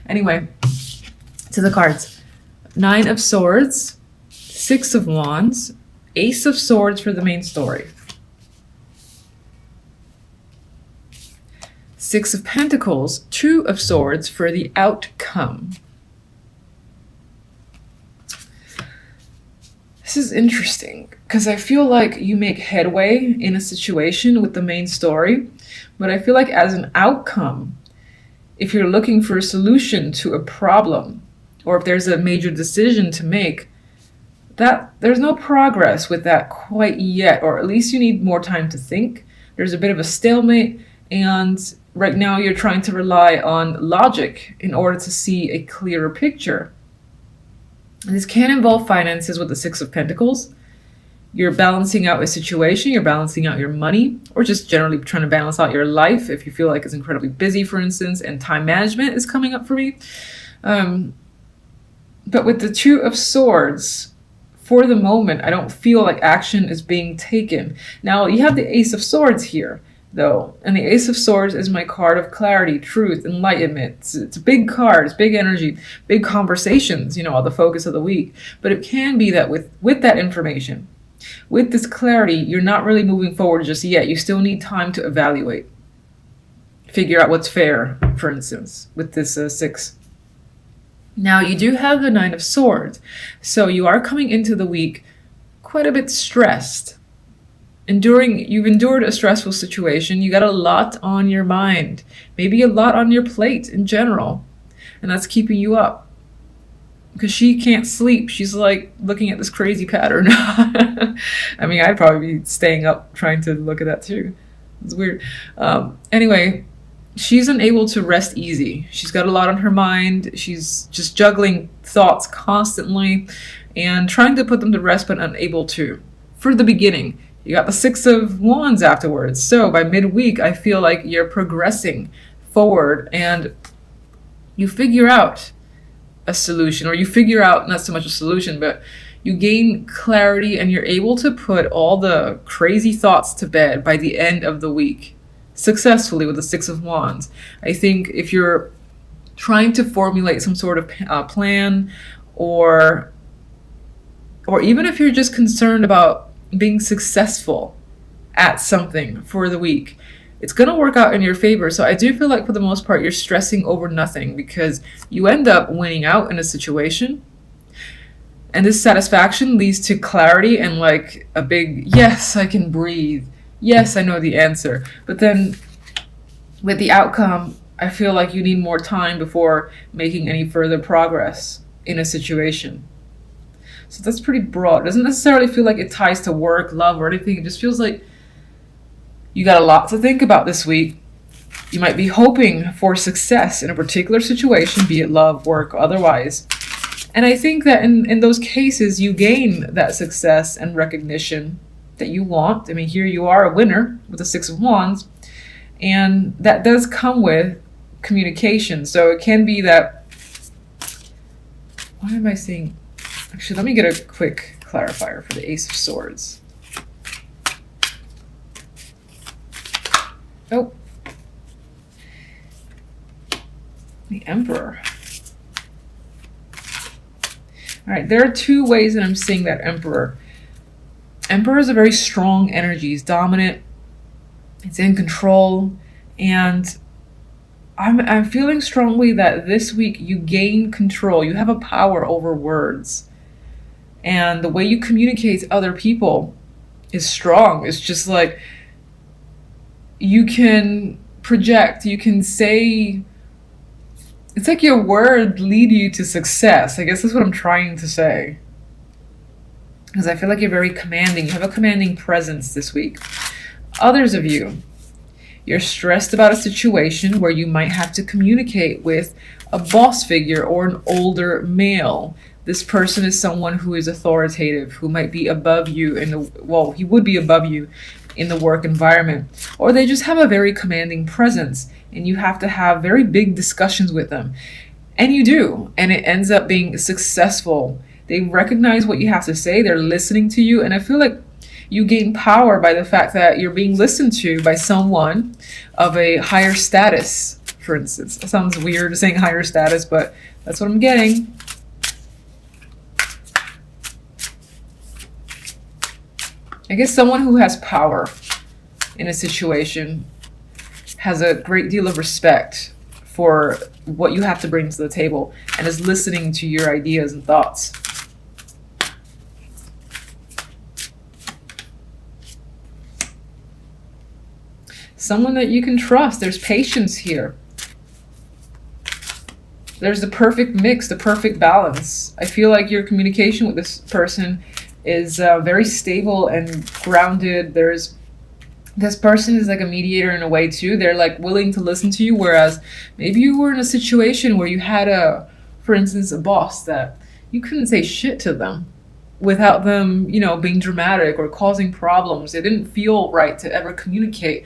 Anyway, to the cards. 9 of Swords, 6 of Wands, Ace of Swords for the main story. 6 of Pentacles, 2 of Swords for the outcome. This is interesting because I feel like you make headway in a situation with the main story, but I feel like as an outcome, if you're looking for a solution to a problem, or if there's a major decision to make, that there's no progress with that quite yet, or at least you need more time to think. There's a bit of a stalemate, and right now you're trying to rely on logic in order to see a clearer picture. And this can involve finances with the 6 of Pentacles. You're balancing out a situation, you're balancing out your money, or just generally trying to balance out your life if you feel like it's incredibly busy, for instance, and time management is coming up for me. But with the 2 of Swords, for the moment, I don't feel like action is being taken. Now, you have the Ace of Swords here, though, and the Ace of Swords is my card of clarity, truth, enlightenment. It's a big card, it's big energy, big conversations, you know, the focus of the week. But it can be that with that information, with this clarity, you're not really moving forward just yet. You still need time to evaluate, figure out what's fair, for instance, with this 6. Now, you do have the 9 of Swords, so you are coming into the week quite a bit stressed. You've endured a stressful situation. You got a lot on your mind, maybe a lot on your plate in general, and that's keeping you up because she can't sleep. She's like looking at this crazy pattern. I mean, I'd probably be staying up trying to look at that too. It's weird. Anyway, she's unable to rest easy. She's got a lot on her mind. She's just juggling thoughts constantly and trying to put them to rest, but unable to. For the beginning, you got the 6 of Wands afterwards. So by midweek, I feel like you're progressing forward and you figure out a solution, or you figure out not so much a solution, but you gain clarity and you're able to put all the crazy thoughts to bed by the end of the week successfully with the 6 of Wands. I think if you're trying to formulate some sort of plan, or even if you're just concerned about being successful at something for the week, it's going to work out in your favor. So I do feel like for the most part, you're stressing over nothing because you end up winning out in a situation. And this satisfaction leads to clarity and like a big, yes, I can breathe. Yes, I know the answer. But then with the outcome, I feel like you need more time before making any further progress in a situation. So that's pretty broad. It doesn't necessarily feel like it ties to work, love, or anything. It just feels like you got a lot to think about this week. You might be hoping for success in a particular situation, be it love, work, otherwise. And I think that in those cases, you gain that success and recognition that you want. I mean, here you are a winner with the 6 of Wands, and that does come with communication. So it can be that, why am I saying, actually, let me get a quick clarifier for the Ace of Swords. Oh, the Emperor. All right, there are 2 ways that I'm seeing that Emperor. Emperor is a very strong energy. It's dominant. It's in control. And I'm feeling strongly that this week you gain control. You have a power over words. And the way you communicate to other people is strong. It's just like you can project, you can say, it's like your word lead you to success. I guess that's what I'm trying to say. Because I feel like you're very commanding. You have a commanding presence this week. Others of you, you're stressed about a situation where you might have to communicate with a boss figure or an older male. This person is someone who is authoritative, who might be above you he would be above you in the work environment. Or they just have a very commanding presence and you have to have very big discussions with them. And you do, and it ends up being successful. They recognize what you have to say, they're listening to you, and I feel like you gain power by the fact that you're being listened to by someone of a higher status, for instance. It sounds weird saying higher status, but that's what I'm getting. I guess someone who has power in a situation has a great deal of respect for what you have to bring to the table and is listening to your ideas and thoughts. Someone that you can trust. There's patience here. There's the perfect mix, the perfect balance. I feel like your communication with this person is very stable and grounded. This person is like a mediator in a way too. They're like willing to listen to you, whereas maybe you were in a situation where you had for instance, a boss that you couldn't say shit to them without them, being dramatic or causing problems. It didn't feel right to ever communicate.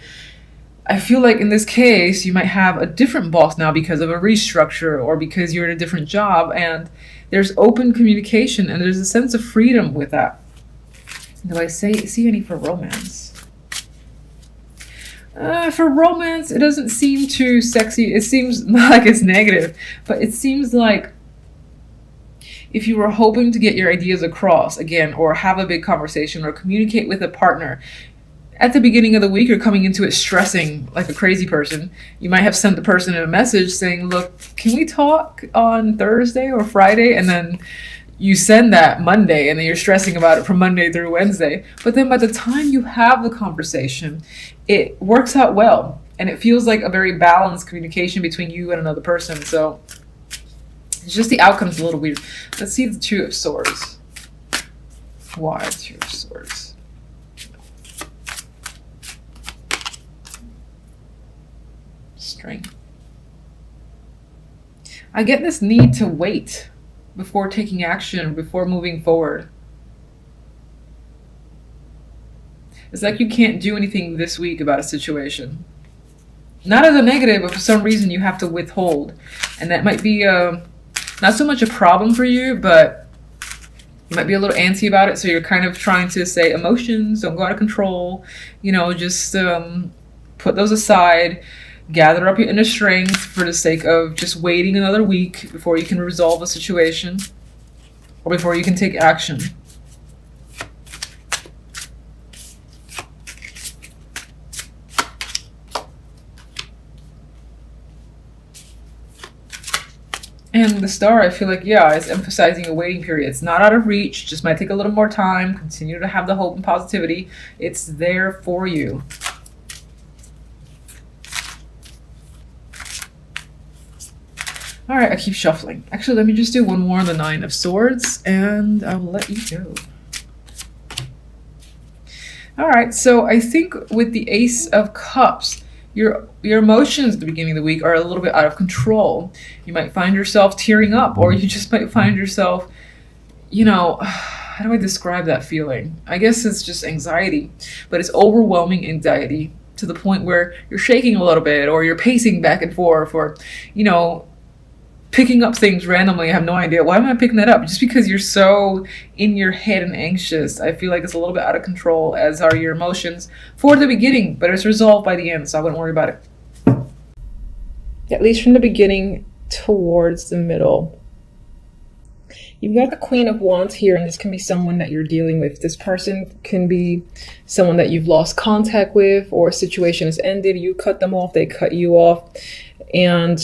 I feel like in this case, you might have a different boss now because of a restructure or because you're in a different job, and there's open communication and there's a sense of freedom with that. Do I see any for romance? For romance, it doesn't seem too sexy. It seems like it's negative, but it seems like if you were hoping to get your ideas across again, or have a big conversation or communicate with a partner, at the beginning of the week, you're coming into it stressing like a crazy person. You might have sent the person a message saying, look, can we talk on Thursday or Friday? And then you send that Monday, and then you're stressing about it from Monday through Wednesday. But then by the time you have the conversation, it works out well. And it feels like a very balanced communication between you and another person. So it's just the outcome's a little weird. Let's see the Two of Swords. Why Two of Swords? Strength. I get this need to wait before taking action, before moving forward. It's like you can't do anything this week about a situation. Not as a negative, but for some reason you have to withhold. And that might be not so much a problem for you, but you might be a little antsy about it. So you're kind of trying to say emotions don't go out of control. Just put those aside. Gather up your inner strength for the sake of just waiting another week before you can resolve a situation or before you can take action. And the Star, I feel like, is emphasizing a waiting period. It's not out of reach, just might take a little more time. Continue to have the hope and positivity. It's there for you. All right, I keep shuffling. Actually, let me just do one more on the Nine of Swords, and I'll let you go. All right, so I think with the Ace of Cups, your emotions at the beginning of the week are a little bit out of control. You might find yourself tearing up, or you just might find yourself, how do I describe that feeling? I guess it's just anxiety, but it's overwhelming anxiety to the point where you're shaking a little bit, or you're pacing back and forth, or, picking up things randomly. I have no idea. Why am I picking that up? Just because you're so in your head and anxious. I feel like it's a little bit out of control, as are your emotions for the beginning, but it's resolved by the end, so I wouldn't worry about it. At least from the beginning towards the middle. You've got the Queen of Wands here, and this can be someone that you're dealing with. This person can be someone that you've lost contact with, or a situation has ended. You cut them off, they cut you off, and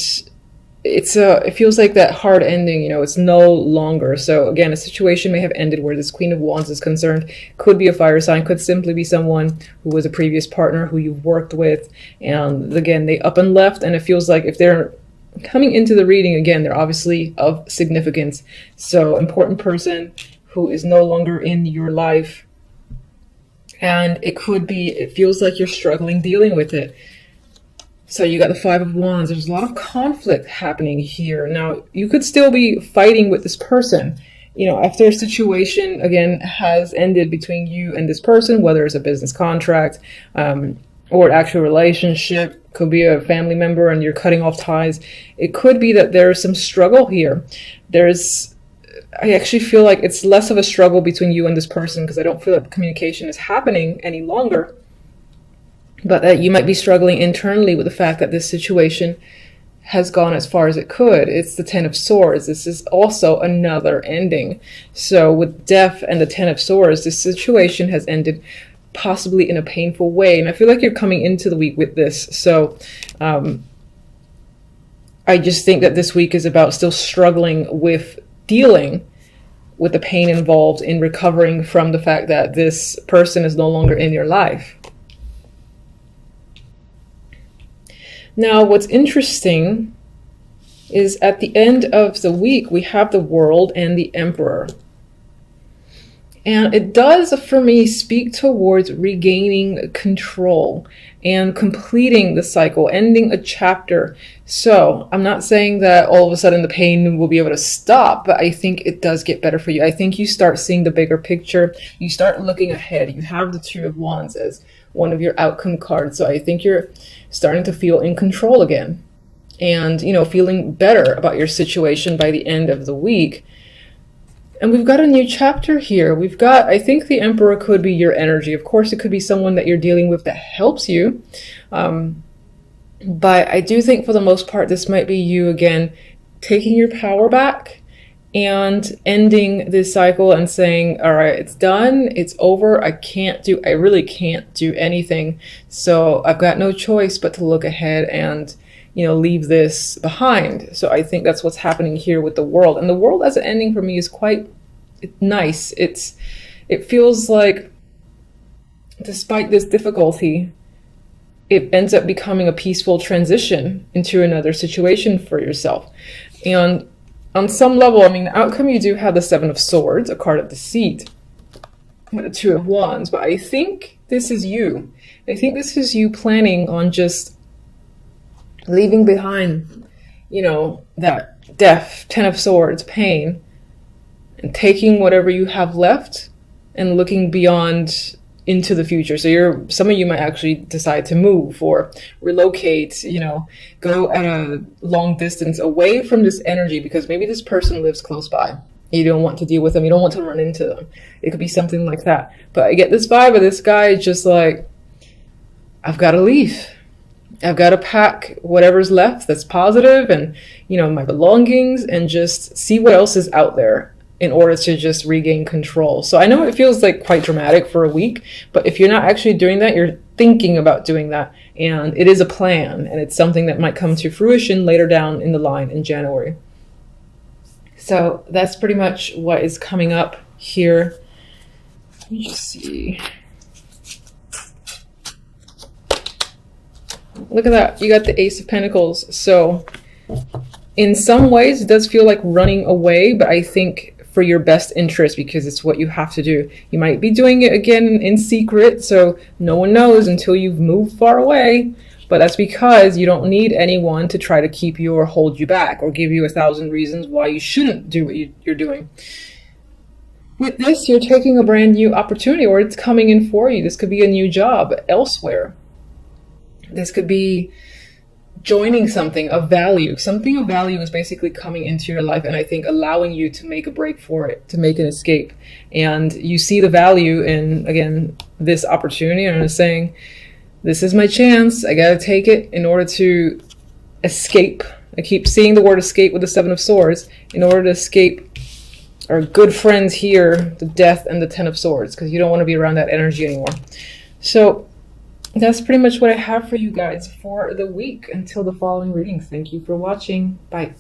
it feels like that hard ending, it's no longer. So again, a situation may have ended where this Queen of Wands is concerned. Could be a fire sign, could simply be someone who was a previous partner who you've worked with, and again, they up and left, and it feels like if they're coming into the reading, again, they're obviously of significance. So important person who is no longer in your life, and it feels like you're struggling dealing with it. So you got the Five of Wands. There's a lot of conflict happening here. Now, you could still be fighting with this person. After a situation, again, has ended between you and this person, whether it's a business contract or an actual relationship, could be a family member and you're cutting off ties. It could be that there's some struggle here. I actually feel like it's less of a struggle between you and this person, because I don't feel like communication is happening any longer. But that you might be struggling internally with the fact that this situation has gone as far as it could. It's the Ten of Swords. This is also another ending. So with Death and the Ten of Swords, this situation has ended possibly in a painful way. And I feel like you're coming into the week with this. So I just think that this week is about still struggling with dealing with the pain involved in recovering from the fact that this person is no longer in your life. Now, what's interesting is at the end of the week, we have the World and the Emperor. And it does, for me, speak towards regaining control and completing the cycle, ending a chapter. So I'm not saying that all of a sudden the pain will be able to stop, but I think it does get better for you. I think you start seeing the bigger picture. You start looking ahead. You have the Two of Wands as one of your outcome cards. So I think you're starting to feel in control again and, you know, feeling better about your situation by the end of the week. And we've got a new chapter here. We've got, I think the Emperor could be your energy. Of course, it could be someone that you're dealing with that helps you. But I do think for the most part, this might be you again, taking your power back and ending this cycle and saying, all right, it's done. It's over. I really can't do anything. So I've got no choice but to look ahead and, you know, leave this behind. So I think that's what's happening here with the World. And the World as an ending for me is quite nice. It feels like despite this difficulty, it ends up becoming a peaceful transition into another situation for yourself. And on some level, I mean, the outcome, you do have the Seven of Swords, a card of deceit, with the Two of Wands. But I think this is you. I think this is you planning on just leaving behind, you know, that death, Ten of Swords, pain, and taking whatever you have left and looking beyond into the future. So some of you might actually decide to move or relocate, you know, go at a long distance away from this energy because maybe this person lives close by. You don't want to deal with them. You don't want to run into them. It could be something like that. But I get this vibe of this guy just like, I've got to leave. I've got to pack whatever's left that's positive and, you know, my belongings and just see what else is out there in order to just regain control. So I know it feels like quite dramatic for a week, but if you're not actually doing that, you're thinking about doing that. And it is a plan and it's something that might come to fruition later down in the line in January. So that's pretty much what is coming up here. Let me just see. Look at that. You got the Ace of Pentacles. So in some ways, it does feel like running away, but I think for your best interest because it's what you have to do. You might be doing it again in secret, so no one knows until you've moved far away. But that's because you don't need anyone to try to keep you or hold you back or give you 1,000 reasons why you shouldn't do what you're doing. With this, you're taking a brand new opportunity or it's coming in for you. This could be a new job elsewhere. This could be joining something of value. Something of value is basically coming into your life and I think allowing you to make a break for it, to make an escape. And you see the value in, again, this opportunity and I'm saying, this is my chance. I gotta take it in order to escape. I keep seeing the word escape with the Seven of Swords. In order to escape our good friends here, the Death and the Ten of Swords, because you don't want to be around that energy anymore. So that's pretty much what I have for you guys for the week until the following readings. Thank you for watching. Bye.